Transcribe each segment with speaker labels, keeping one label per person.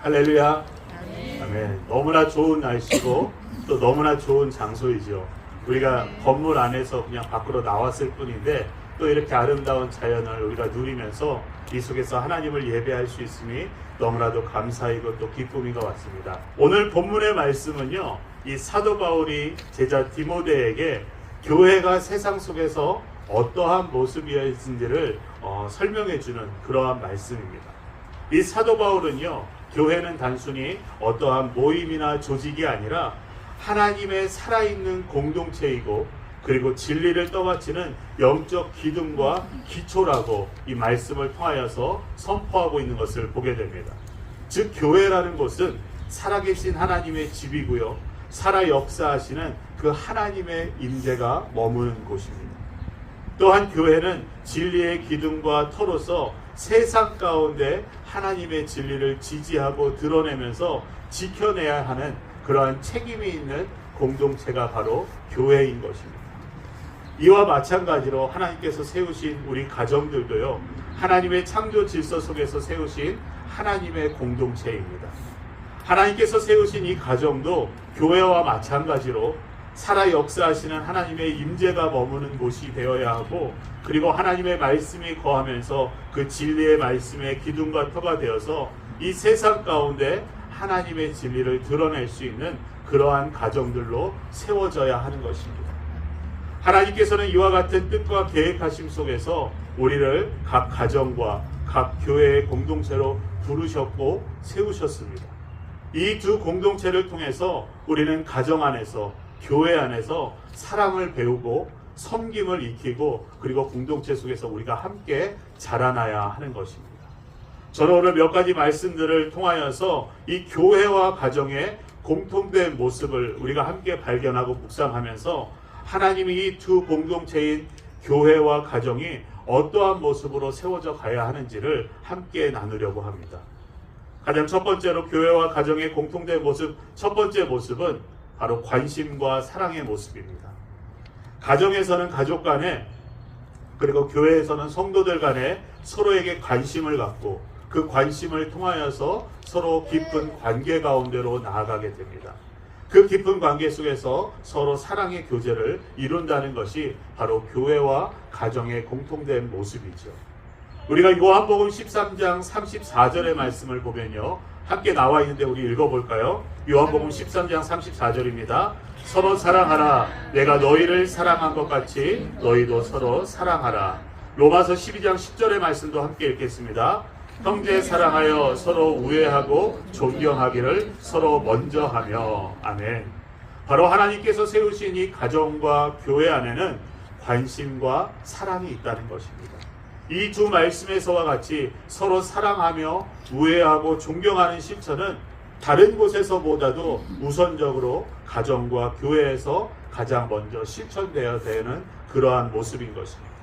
Speaker 1: 할렐루야. 아멘. 너무나 좋은 날씨고 또 너무나 좋은 장소이죠. 우리가 건물 안에서 그냥 밖으로 나왔을 뿐인데 또 이렇게 아름다운 자연을 우리가 누리면서 이 속에서 하나님을 예배할 수 있음이 너무나도 감사이고 또 기쁨인 것 같습니다. 오늘 본문의 말씀은요, 이 사도 바울이 제자 디모데에게 교회가 세상 속에서 어떠한 모습이었는지를 설명해 주는 그러한 말씀입니다. 이 사도 바울은요, 교회는 단순히 어떠한 모임이나 조직이 아니라 하나님의 살아있는 공동체이고 그리고 진리를 떠받치는 영적 기둥과 기초라고 이 말씀을 통하여서 선포하고 있는 것을 보게 됩니다. 즉 교회라는 곳은 살아계신 하나님의 집이고요, 살아 역사하시는 그 하나님의 임재가 머무는 곳입니다. 또한 교회는 진리의 기둥과 터로서 세상 가운데 하나님의 진리를 지지하고 드러내면서 지켜내야 하는 그러한 책임이 있는 공동체가 바로 교회인 것입니다. 이와 마찬가지로 하나님께서 세우신 우리 가정들도요, 하나님의 창조 질서 속에서 세우신 하나님의 공동체입니다. 하나님께서 세우신 이 가정도 교회와 마찬가지로 살아 역사하시는 하나님의 임재가 머무는 곳이 되어야 하고, 그리고 하나님의 말씀이 거하면서 그 진리의 말씀의 기둥과 터가 되어서 이 세상 가운데 하나님의 진리를 드러낼 수 있는 그러한 가정들로 세워져야 하는 것입니다. 하나님께서는 이와 같은 뜻과 계획하심 속에서 우리를 각 가정과 각 교회의 공동체로 부르셨고 세우셨습니다. 이 두 공동체를 통해서 우리는 가정 안에서, 교회 안에서 사랑을 배우고 섬김을 익히고 그리고 공동체 속에서 우리가 함께 자라나야 하는 것입니다. 저는 오늘 몇 가지 말씀들을 통하여서 이 교회와 가정의 공통된 모습을 우리가 함께 발견하고 묵상하면서 하나님이 이 두 공동체인 교회와 가정이 어떠한 모습으로 세워져 가야 하는지를 함께 나누려고 합니다. 가장 첫 번째로 교회와 가정의 공통된 모습, 첫 번째 모습은 바로 관심과 사랑의 모습입니다. 가정에서는 가족 간에, 그리고 교회에서는 성도들 간에 서로에게 관심을 갖고 그 관심을 통하여서 서로 깊은 관계 가운데로 나아가게 됩니다. 그 깊은 관계 속에서 서로 사랑의 교제를 이룬다는 것이 바로 교회와 가정의 공통된 모습이죠. 우리가 요한복음 13장 34절의 말씀을 보면요, 함께 나와 있는데 우리 읽어볼까요? 요한복음 13장 34절입니다. 서로 사랑하라. 내가 너희를 사랑한 것 같이 너희도 서로 사랑하라. 로마서 12장 10절의 말씀도 함께 읽겠습니다. 형제 사랑하여 서로 우애하고 존경하기를 서로 먼저 하며. 아멘. 바로 하나님께서 세우신 이 가정과 교회 안에는 관심과 사랑이 있다는 것입니다. 이 두 말씀에서와 같이 서로 사랑하며 우애하고 존경하는 실천은 다른 곳에서보다도 우선적으로 가정과 교회에서 가장 먼저 실천되어야 되는 그러한 모습인 것입니다.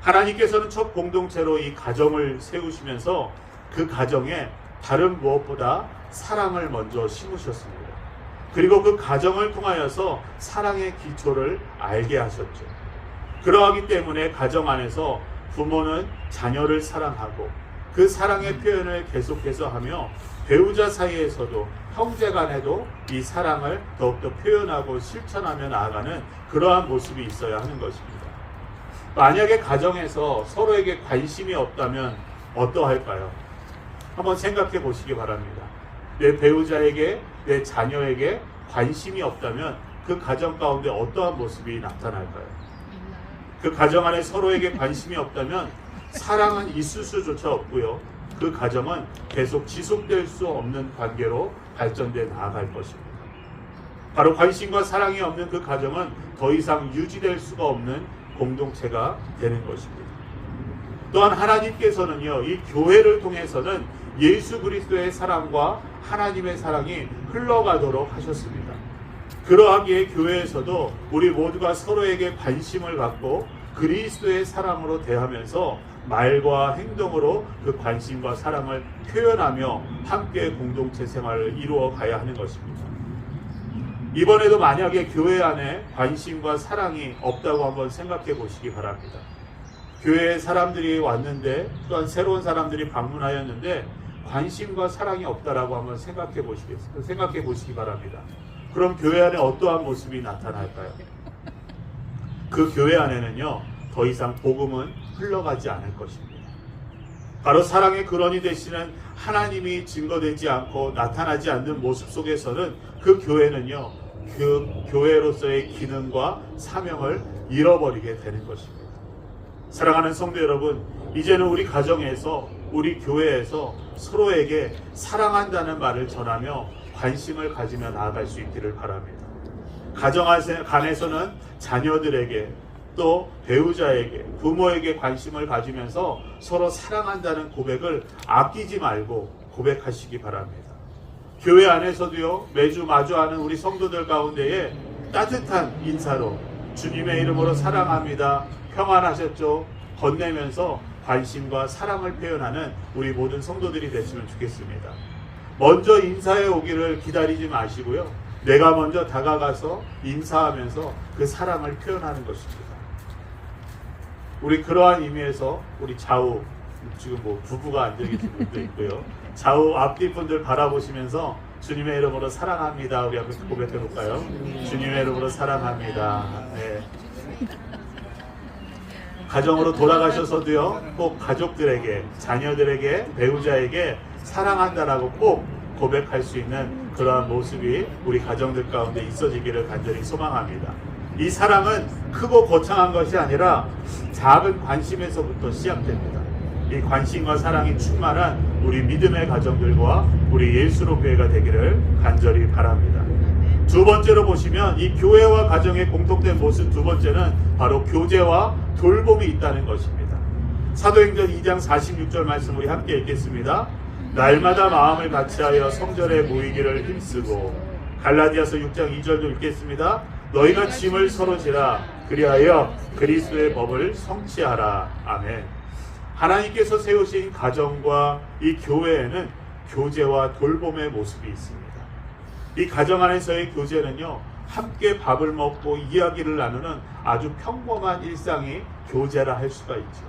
Speaker 1: 하나님께서는 첫 공동체로 이 가정을 세우시면서 그 가정에 다른 무엇보다 사랑을 먼저 심으셨습니다. 그리고 그 가정을 통하여서 사랑의 기초를 알게 하셨죠. 그러하기 때문에 가정 안에서 부모는 자녀를 사랑하고 그 사랑의 표현을 계속해서 하며 배우자 사이에서도 형제 간에도 이 사랑을 더욱더 표현하고 실천하며 나아가는 그러한 모습이 있어야 하는 것입니다. 만약에 가정에서 서로에게 관심이 없다면 어떠할까요? 한번 생각해 보시기 바랍니다. 내 배우자에게, 내 자녀에게 관심이 없다면 그 가정 가운데 어떠한 모습이 나타날까요? 그 가정 안에 서로에게 관심이 없다면 사랑은 있을 수조차 없고요, 그 가정은 계속 지속될 수 없는 관계로 발전돼 나아갈 것입니다. 바로 관심과 사랑이 없는 그 가정은 더 이상 유지될 수가 없는 공동체가 되는 것입니다. 또한 하나님께서는요, 이 교회를 통해서는 예수 그리스도의 사랑과 하나님의 사랑이 흘러가도록 하셨습니다. 그러하기에 교회에서도 우리 모두가 서로에게 관심을 갖고 그리스도의 사랑으로 대하면서 말과 행동으로 그 관심과 사랑을 표현하며 함께 공동체 생활을 이루어 가야 하는 것입니다. 이번에도 만약에 교회 안에 관심과 사랑이 없다고 한번 생각해 보시기 바랍니다. 교회에 사람들이 왔는데, 또한 새로운 사람들이 방문하였는데 관심과 사랑이 없다라고 한번 생각해 보시기 바랍니다. 그럼 교회 안에 어떠한 모습이 나타날까요? 그 교회 안에는요, 더 이상 복음은 흘러가지 않을 것입니다. 바로 사랑의 근원이 되시는 하나님이 증거되지 않고 나타나지 않는 모습 속에서는 그 교회는요, 그 교회로서의 기능과 사명을 잃어버리게 되는 것입니다. 사랑하는 성도 여러분, 이제는 우리 가정에서, 우리 교회에서 서로에게 사랑한다는 말을 전하며 관심을 가지며 나아갈 수 있기를 바랍니다. 가정 안에서는 자녀들에게, 또 배우자에게, 부모에게 관심을 가지면서 서로 사랑한다는 고백을 아끼지 말고 고백하시기 바랍니다. 교회 안에서도요, 매주 마주하는 우리 성도들 가운데에 따뜻한 인사로 주님의 이름으로 사랑합니다, 평안하셨죠, 건네면서 관심과 사랑을 표현하는 우리 모든 성도들이 됐으면 좋겠습니다. 먼저 인사해 오기를 기다리지 마시고요, 내가 먼저 다가가서 인사하면서 그 사랑을 표현하는 것입니다. 우리 그러한 의미에서 우리 좌우, 지금 뭐 부부가 앉아 계신 분도 있고요, 좌우 앞뒤 분들 바라보시면서 주님의 이름으로 사랑합니다, 우리 한번 고백해 볼까요? 주님의 이름으로 사랑합니다. 네. 가정으로 돌아가셔서도요, 꼭 가족들에게, 자녀들에게, 배우자에게 사랑한다라고 꼭 고백할 수 있는 그러한 모습이 우리 가정들 가운데 있어지기를 간절히 소망합니다. 이 사랑은 크고 거창한 것이 아니라 작은 관심에서부터 시작됩니다. 이 관심과 사랑이 충만한 우리 믿음의 가정들과 우리 예수로 교회가 되기를 간절히 바랍니다. 두 번째로 보시면 이 교회와 가정의 공통된 모습 두 번째는 바로 교제와 돌봄이 있다는 것입니다. 사도행전 2장 46절 말씀 우리 함께 읽겠습니다. 날마다 마음을 같이하여 성전에 모이기를 힘쓰고, 갈라디아서 6장 2절도 읽겠습니다. 너희가 짐을 서로 지라, 그리하여 그리스도의 법을 성취하라. 아멘. 하나님께서 세우신 가정과 이 교회에는 교제와 돌봄의 모습이 있습니다. 이 가정 안에서의 교제는요, 함께 밥을 먹고 이야기를 나누는 아주 평범한 일상이 교제라 할 수가 있죠.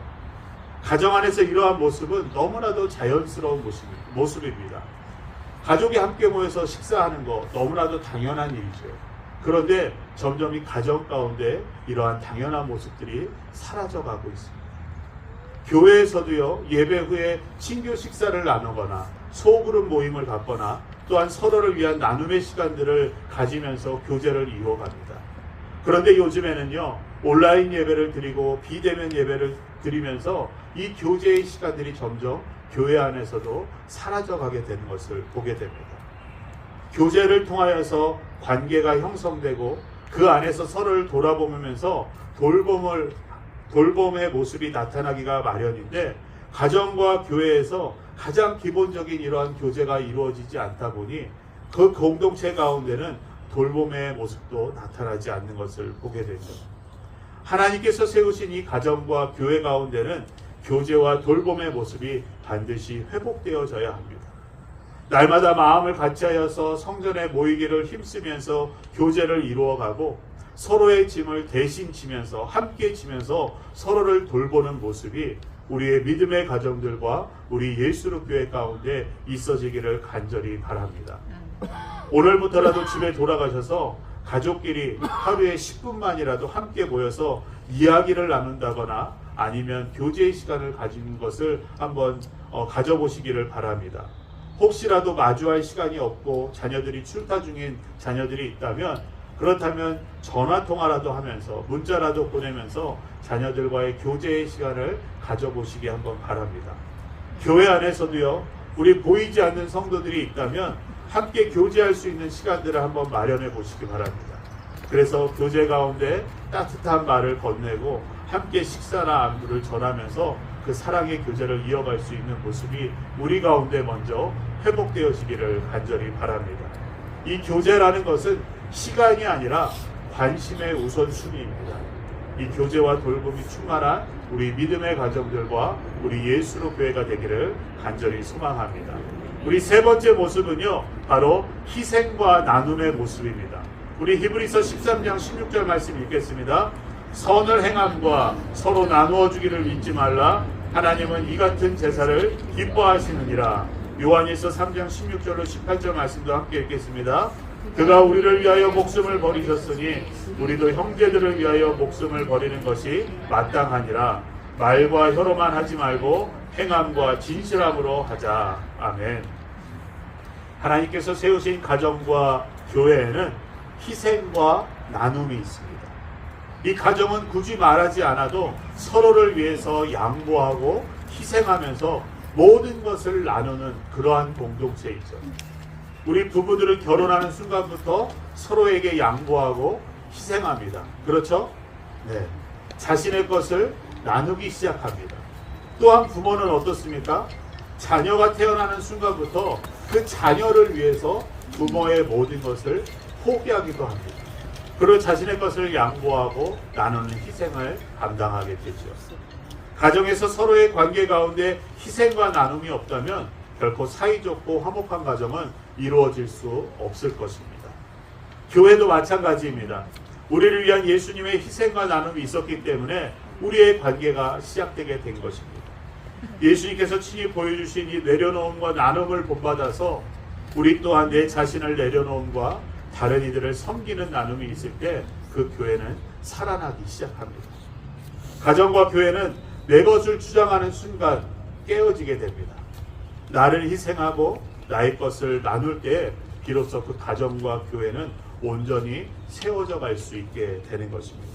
Speaker 1: 가정 안에서 이러한 모습은 너무나도 자연스러운 모습입니다. 가족이 함께 모여서 식사하는 거 너무나도 당연한 일이죠. 그런데 점점 이 가정 가운데 이러한 당연한 모습들이 사라져가고 있습니다. 교회에서도요, 예배 후에 친교 식사를 나누거나 소그룹 모임을 갖거나 또한 서로를 위한 나눔의 시간들을 가지면서 교제를 이어갑니다. 그런데 요즘에는요, 온라인 예배를 드리고 비대면 예배를 드리면서 이 교제의 시간들이 점점 교회 안에서도 사라져가게 되는 것을 보게 됩니다. 교제를 통하여서 관계가 형성되고 그 안에서 서로를 돌아보면서 돌봄의 모습이 나타나기가 마련인데, 가정과 교회에서 가장 기본적인 이러한 교제가 이루어지지 않다 보니 그 공동체 가운데는 돌봄의 모습도 나타나지 않는 것을 보게 되죠. 하나님께서 세우신 이 가정과 교회 가운데는 교제와 돌봄의 모습이 반드시 회복되어져야 합니다. 날마다 마음을 같이하여서 성전에 모이기를 힘쓰면서 교제를 이루어가고, 서로의 짐을 대신 지면서 함께 지면서 서로를 돌보는 모습이 우리의 믿음의 가정들과 우리 예수로 교회 가운데 있어지기를 간절히 바랍니다. 오늘부터라도 집에 돌아가셔서 가족끼리 하루에 10분만이라도 함께 모여서 이야기를 나눈다거나 아니면 교제의 시간을 가지는 것을 한번 가져보시기를 바랍니다. 혹시라도 마주할 시간이 없고 자녀들이 출타 중인 자녀들이 있다면, 그렇다면 전화통화라도 하면서 문자라도 보내면서 자녀들과의 교제의 시간을 가져보시기 한번 바랍니다. 교회 안에서도요, 우리 보이지 않는 성도들이 있다면 함께 교제할 수 있는 시간들을 한번 마련해 보시기 바랍니다. 그래서 교제 가운데 따뜻한 말을 건네고 함께 식사나 안부를 전하면서 그 사랑의 교제를 이어갈 수 있는 모습이 우리 가운데 먼저 회복되어지기를 간절히 바랍니다. 이 교제라는 것은 시간이 아니라 관심의 우선순위입니다. 이 교제와 돌봄이 충만한 우리 믿음의 가정들과 우리 예수로 교회가 되기를 간절히 소망합니다. 우리 세 번째 모습은요, 바로 희생과 나눔의 모습입니다. 우리 히브리서 13장 16절 말씀 읽겠습니다. 선을 행함과 서로 나누어 주기를 잊지 말라. 하나님은 이 같은 제사를 기뻐하시느니라. 요한일서 3장 16절로 18절 말씀도 함께 읽겠습니다. 그가 우리를 위하여 목숨을 버리셨으니 우리도 형제들을 위하여 목숨을 버리는 것이 마땅하니라. 말과 혀로만 하지 말고 행함과 진실함으로 하자. 아멘. 하나님께서 세우신 가정과 교회에는 희생과 나눔이 있습니다. 이 가정은 굳이 말하지 않아도 서로를 위해서 양보하고 희생하면서 모든 것을 나누는 그러한 공동체이죠. 우리 부부들은 결혼하는 순간부터 서로에게 양보하고 희생합니다. 그렇죠? 네. 자신의 것을 나누기 시작합니다. 또한 부모는 어떻습니까? 자녀가 태어나는 순간부터 그 자녀를 위해서 부모의 모든 것을 포기하기도 합니다. 그리고 자신의 것을 양보하고 나누는 희생을 감당하게 되죠. 가정에서 서로의 관계 가운데 희생과 나눔이 없다면 결코 사이좋고 화목한 가정은 이루어질 수 없을 것입니다. 교회도 마찬가지입니다. 우리를 위한 예수님의 희생과 나눔이 있었기 때문에 우리의 관계가 시작되게 된 것입니다. 예수님께서 친히 보여주신 이 내려놓음과 나눔을 본받아서 우리 또한 내 자신을 내려놓음과 다른 이들을 섬기는 나눔이 있을 때 그 교회는 살아나기 시작합니다. 가정과 교회는 내 것을 주장하는 순간 깨어지게 됩니다. 나를 희생하고 나의 것을 나눌 때 비로소 그 가정과 교회는 온전히 세워져 갈 수 있게 되는 것입니다.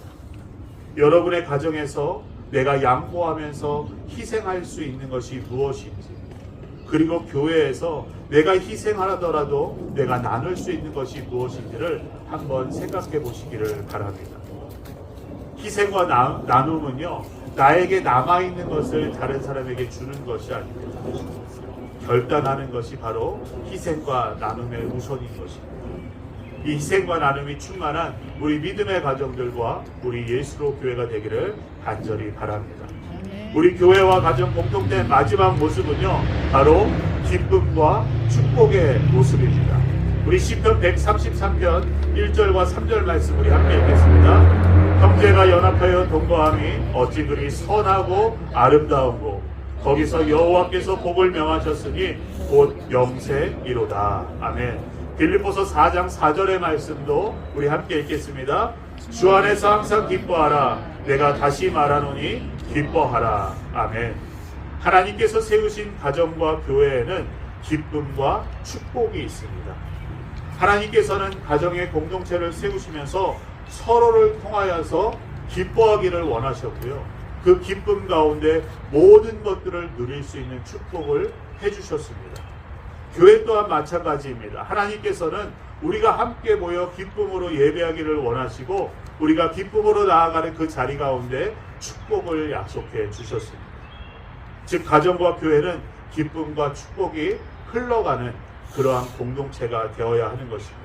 Speaker 1: 여러분의 가정에서 내가 양보하면서 희생할 수 있는 것이 무엇인지, 그리고 교회에서 내가 희생하더라도 내가 나눌 수 있는 것이 무엇인지를 한번 생각해 보시기를 바랍니다. 희생과 나눔은요, 나에게 남아있는 것을 다른 사람에게 주는 것이 아닙니다. 결단하는 것이 바로 희생과 나눔의 우선인 것입니다. 이 희생과 나눔이 충만한 우리 믿음의 가정들과 우리 예수로 교회가 되기를 간절히 바랍니다. 우리 교회와 가정 공통된 마지막 모습은요, 바로 기쁨과 축복의 모습입니다. 우리 시편 133편 1절과 3절 말씀 우리 함께 읽겠습니다. 형제가 연합하여 동거함이 어찌 그리 선하고 아름다운고 거기서 여호와께서 복을 명하셨으니 곧 영생이로다. 아멘. 빌립보서 4장 4절의 말씀도 우리 함께 읽겠습니다. 주 안에서 항상 기뻐하라. 내가 다시 말하노니 기뻐하라. 아멘. 하나님께서 세우신 가정과 교회에는 기쁨과 축복이 있습니다. 하나님께서는 가정의 공동체를 세우시면서 서로를 통하여서 기뻐하기를 원하셨고요. 그 기쁨 가운데 모든 것들을 누릴 수 있는 축복을 해주셨습니다. 교회 또한 마찬가지입니다. 하나님께서는 우리가 함께 모여 기쁨으로 예배하기를 원하시고 우리가 기쁨으로 나아가는 그 자리 가운데 축복을 약속해 주셨습니다. 즉 가정과 교회는 기쁨과 축복이 흘러가는 그러한 공동체가 되어야 하는 것입니다.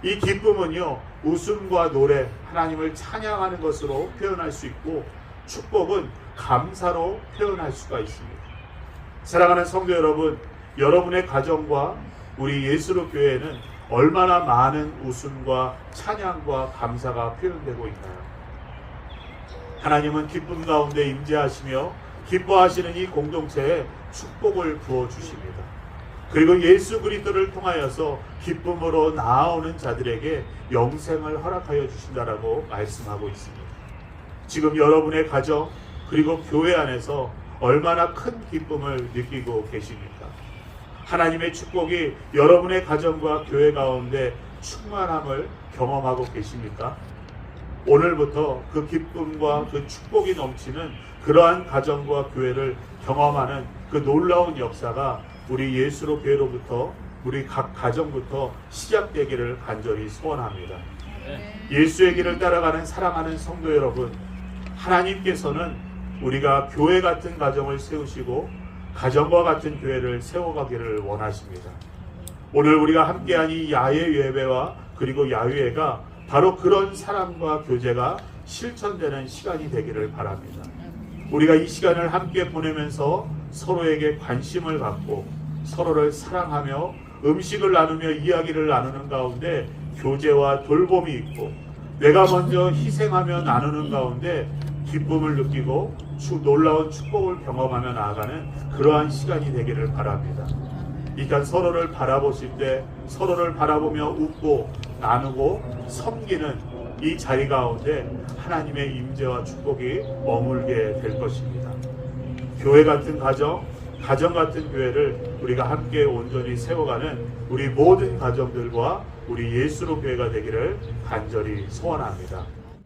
Speaker 1: 이 기쁨은요, 웃음과 노래, 하나님을 찬양하는 것으로 표현할 수 있고 축복은 감사로 표현할 수가 있습니다. 사랑하는 성도 여러분, 여러분의 가정과 우리 예수로 교회에는 얼마나 많은 웃음과 찬양과 감사가 표현되고 있나요? 하나님은 기쁨 가운데 임재하시며 기뻐하시는 이 공동체에 축복을 부어주십니다. 그리고 예수 그리스도를 통하여서 기쁨으로 나아오는 자들에게 영생을 허락하여 주신다라고 말씀하고 있습니다. 지금 여러분의 가정 그리고 교회 안에서 얼마나 큰 기쁨을 느끼고 계십니까? 하나님의 축복이 여러분의 가정과 교회 가운데 충만함을 경험하고 계십니까? 오늘부터 그 기쁨과 그 축복이 넘치는 그러한 가정과 교회를 경험하는 그 놀라운 역사가 우리 예수로 교회로부터 우리 각 가정부터 시작되기를 간절히 소원합니다. 예수의 길을 따라가는 사랑하는 성도 여러분, 하나님께서는 우리가 교회 같은 가정을 세우시고 가정과 같은 교회를 세워가기를 원하십니다. 오늘 우리가 함께한 이 야외 예배와 그리고 야유회가 바로 그런 사랑과 교제가 실천되는 시간이 되기를 바랍니다. 우리가 이 시간을 함께 보내면서 서로에게 관심을 갖고 서로를 사랑하며 음식을 나누며 이야기를 나누는 가운데 교제와 돌봄이 있고 내가 먼저 희생하며 나누는 가운데 기쁨을 느끼고 놀라운 축복을 경험하며 나아가는 그러한 시간이 되기를 바랍니다. 그러니까 서로를 바라보실 때 서로를 바라보며 웃고 나누고 섬기는 이 자리 가운데 하나님의 임재와 축복이 머물게 될 것입니다. 교회 같은 가정 같은 교회를 우리가 함께 온전히 세워가는 우리 모든 가정들과 우리 예수로 교회가 되기를 간절히 소원합니다.